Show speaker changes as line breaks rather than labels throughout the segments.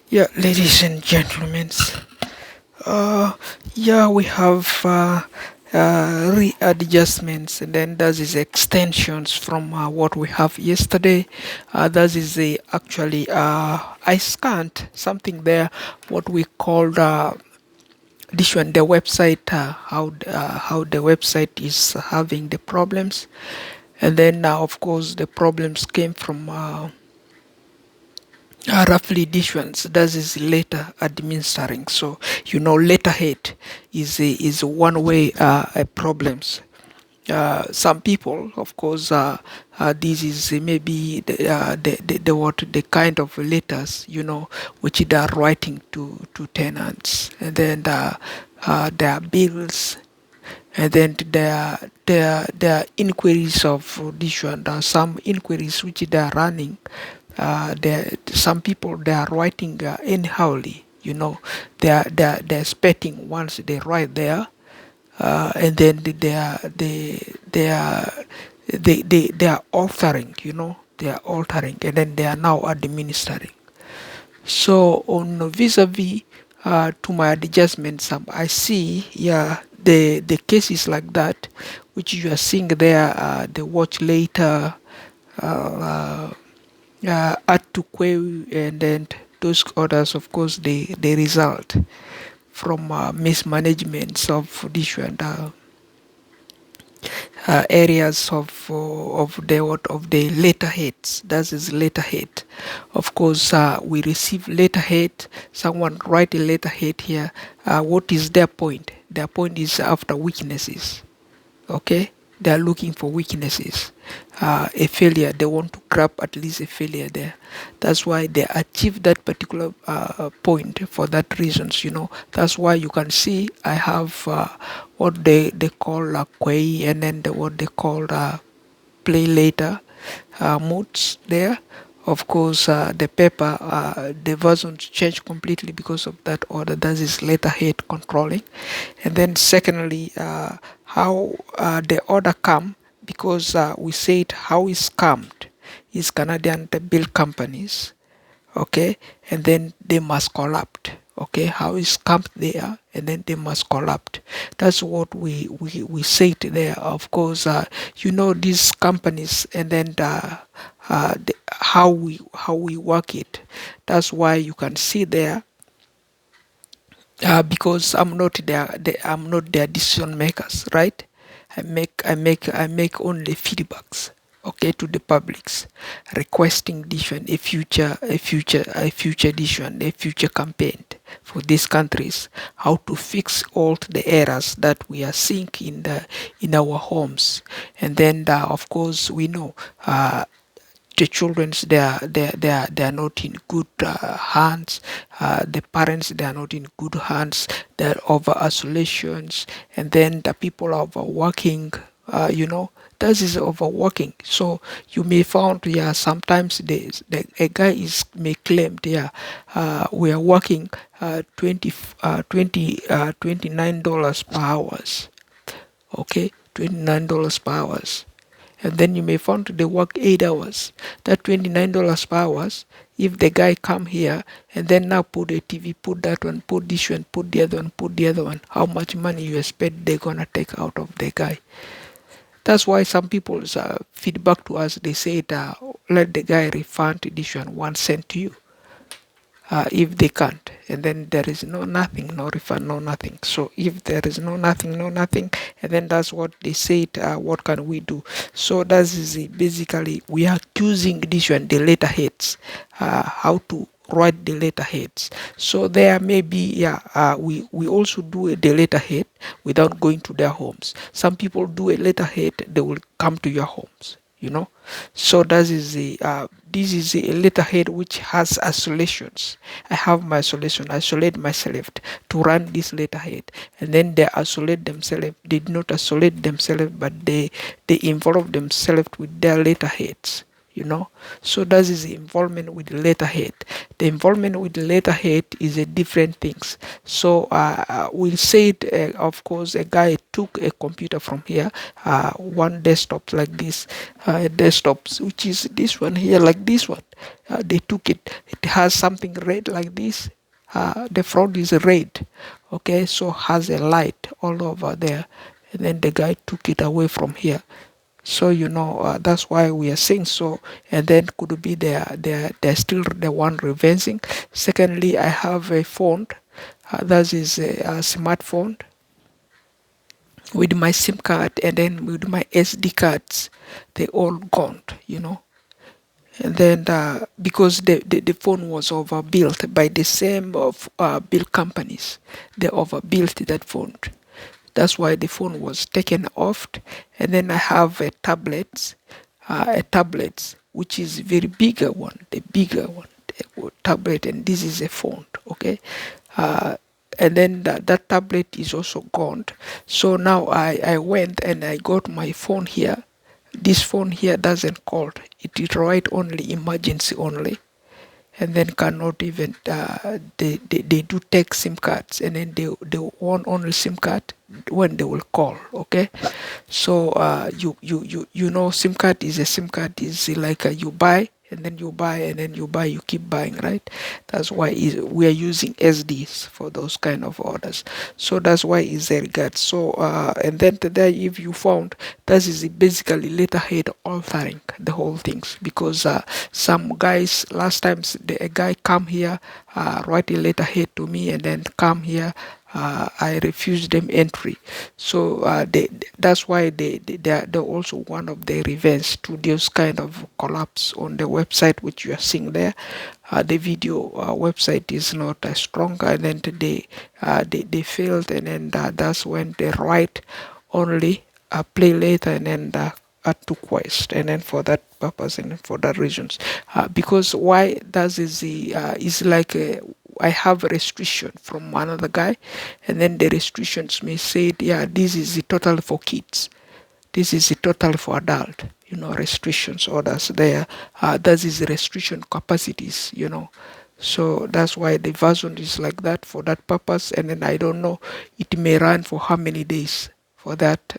Yeah, ladies and gentlemen, uh, yeah, we have readjustments, and then that is extensions from what we have yesterday. That is actually I scanned something there, what we called this one, the website, how the website is having the problems, and then now of course the problems came from. Roughly this one, so that is later administering. So letterhead is one way problems. Some people, of course, this is maybe the what the kind of letters which they are writing to tenants, and then their bills, and then there are inquiries of this one. There are some inquiries which they are running. Some people they are writing anyhowly. They're spitting once they write there, and then they are altering. They are altering, and then they are now administering. So on vis-a-vis to my adjustments, I see, yeah, the cases like that, which you are seeing there, the watch later, uh, add to query, and then those others, of course, they result from mismanagements of different areas of the letterheads. That is letterhead. Of course, we receive letterhead. Someone write a letterhead here. What is their point? Their point is after weaknesses. Okay, they are looking for weaknesses, a failure. They want to grab at least a failure there. That's why they achieve that particular point for that reasons. That's why you can see I have what they call query, and then what they call play later modes there. Of course, the paper, the versions change completely because of that order. That is letterhead controlling. And then secondly, how the order come, because we said how is scammed is Canadian the bill companies, okay, and then they must collapse. Okay, how is camped there, and then they must collapse. That's what we say to there. Of course, these companies, and then how we work it. That's why you can see there, because I'm not their decision makers, right? I make only feedbacks, okay, to the publics, requesting decision, a future decision, a future campaign for these countries, how to fix all the errors that we are seeing in our homes. And then of course we know the children's, they are not in good hands. The parents, they are not in good hands. They're over isolations, and then the people are overworking. That is overworking. So you may found, yeah, sometimes a guy is may claim, yeah, we are working 29 dollars per hours. Okay, $29 per hours, and then you may find they work 8 hours. That $29 per hours, if the guy come here and then now put a TV, put that one, put this one, put the other one, put the other one, how much money you expect they're gonna take out of the guy? That's why some people's feedback to us, they say let the guy refund this one 1 cent to you, if they can't, and then there is no nothing, no refund, no nothing. So if there is no nothing, no nothing, and then that's what they said, what can we do? So that is it. Basically we are accusing this one, the letterheads, how to write the letterheads. So there may be, yeah, we also do the letterhead without going to their homes. Some people do a letterhead, they will come to your homes. So that is this is a letterhead which has isolations. I have my isolation, isolate myself to run this letterhead, and then they isolate themselves. They did not isolate themselves, but they involve themselves with their letterheads. So that is the involvement with the letterhead. The involvement with the letterhead is a different things. So we said, of course, a guy took a computer from here, one desktop like this, desktop, which is this one here, like this one. They took it. It has something red like this. The front is red. Okay, so has a light all over there, and then the guy took it away from here. So that's why we are saying so. And then could be they're still the one reversing. Secondly, I have a phone, that is a smartphone with my SIM card, and then with my SD cards, they all gone. And then because the phone was overbuilt by the same of build companies, they overbuilt that phone. That's why the phone was taken off. And then I have a tablet which is very bigger one, the bigger one, the tablet, and this is a phone. Okay, and then that tablet is also gone. So now I went and I got my phone here. This phone here doesn't call. It is write only emergency only, and then cannot even they do take SIM cards, and then they want only SIM card when they will call. Okay, so SIM card is a SIM card is like you buy and then you buy and then you buy, you keep buying, right? That's why we are using SDs for those kind of orders. So that's why it's a regard. So and then today, if you found, that is basically letterhead altering the whole things, because some guys last times a guy come here, write a letterhead to me, and then come here, I refuse them entry. So that's why they're also one of the revenge to those kind of collapse on the website which you are seeing there. The video website is not as strong, and then they failed, and then that's when they write only play later, and then to quest, and then for that purpose and for that reasons, because why that is like I have a restriction from another guy, and then the restrictions may say, yeah, this is the total for kids, this is the total for adult, restrictions orders there. That is the restriction capacities. So that's why the version is like that for that purpose, and then I don't know, it may run for how many days for that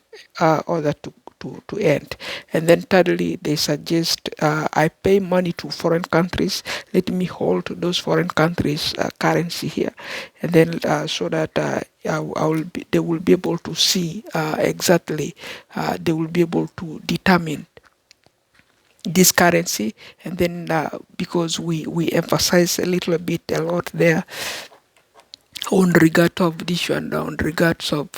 order to end. And then thirdly, they suggest I pay money to foreign countries, let me hold those foreign countries currency here, and then so that they will be able to see exactly, they will be able to determine this currency. And then because we emphasize a lot there on regard of this one, on regards of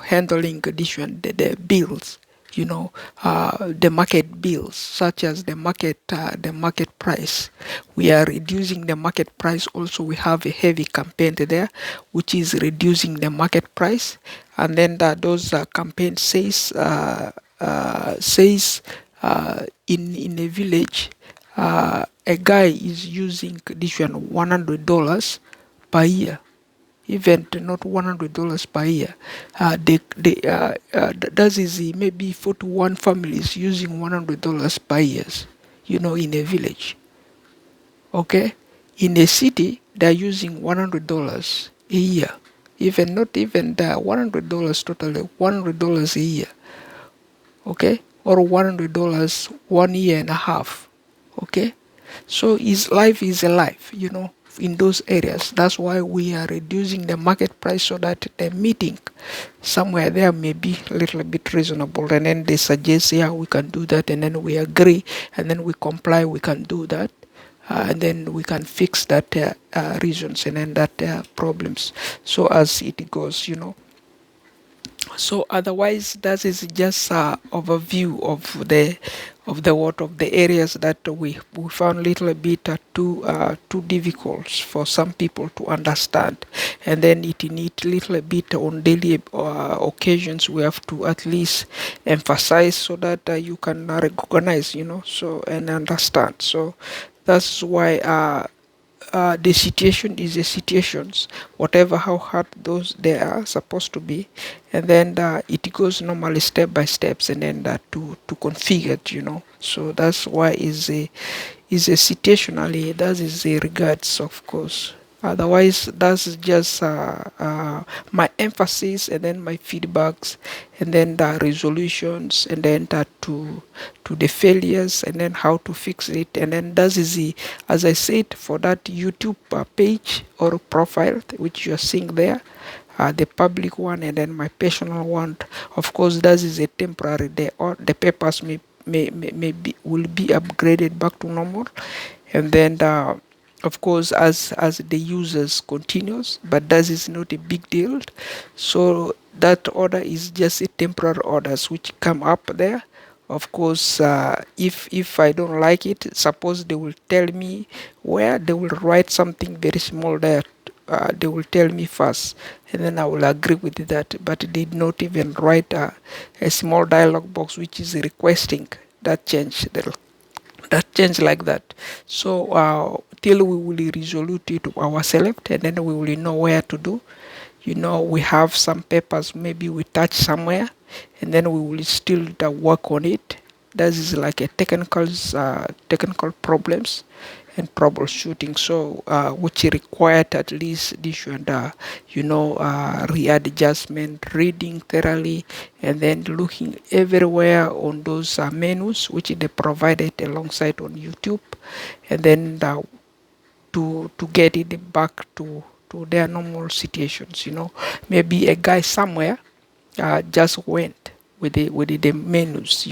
handling this one, the bills, the market bills, such as the market price. We are reducing the market price. Also, we have a heavy campaign there, which is reducing the market price. And then those campaign says in a village, a guy is using this one $100 per year, even not $100 per year. That is maybe 41 families using $100 per year, in a village. Okay, in a city they're using $100 a year, even not even the $100 totally, $100 a year. Okay, or $100 1 year and a half. Okay, so his life is a life, in those areas. That's why we are reducing the market price, so that the meeting somewhere there may be a little bit reasonable, and then they suggest, yeah, we can do that, and then we agree, and then we comply, we can do that, and then we can fix that reasons, and then that problems, so as it goes. So otherwise, that is just overview of the areas that we found little bit too difficult for some people to understand, and then it need little bit on daily occasions. We have to at least emphasize, so that you can recognize, so and understand. So that's why the situation is the situations, whatever how hard those they are supposed to be, and then it goes normally step by steps, and then to configure it, so that's why is a situationally, that is the regards, of course. Otherwise, that's just my emphasis, and then my feedbacks, and then the resolutions, and then that to the failures, and then how to fix it, and then that is the, as I said, for that YouTube page or profile which you are seeing there, the public one, and then my personal one. Of course, that is a temporary. The papers may be will be upgraded back to normal, and then of course, as the users continues, but that is not a big deal. So that order is just a temporary orders which come up there. Of course, if I don't like it, suppose they will tell me where, they will write something very small there. They will tell me first, and then I will agree with that. But they did not even write a small dialog box which is requesting that change. That change like that. So till we will resolve it ourselves, and then we will know where to do. We have some papers maybe we touch somewhere, and then we will still work on it. That is like a technical problems and troubleshooting, so which required at least this and readjustment, reading thoroughly, and then looking everywhere on those menus which they provided alongside on YouTube, and then to get it back to their normal situations. Maybe a guy somewhere just went with the menus,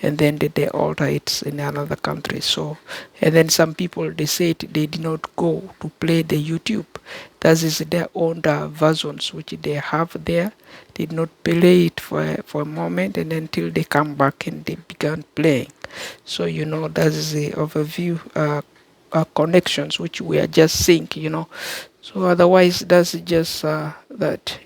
and then they alter it in another country. So, and then some people they said they did not go to play the YouTube. That is their own versions which they have there. Did not play it for a moment, and then till they come back and they began playing. So that is the overview. Connections which we are just seeing. So otherwise, that's just that.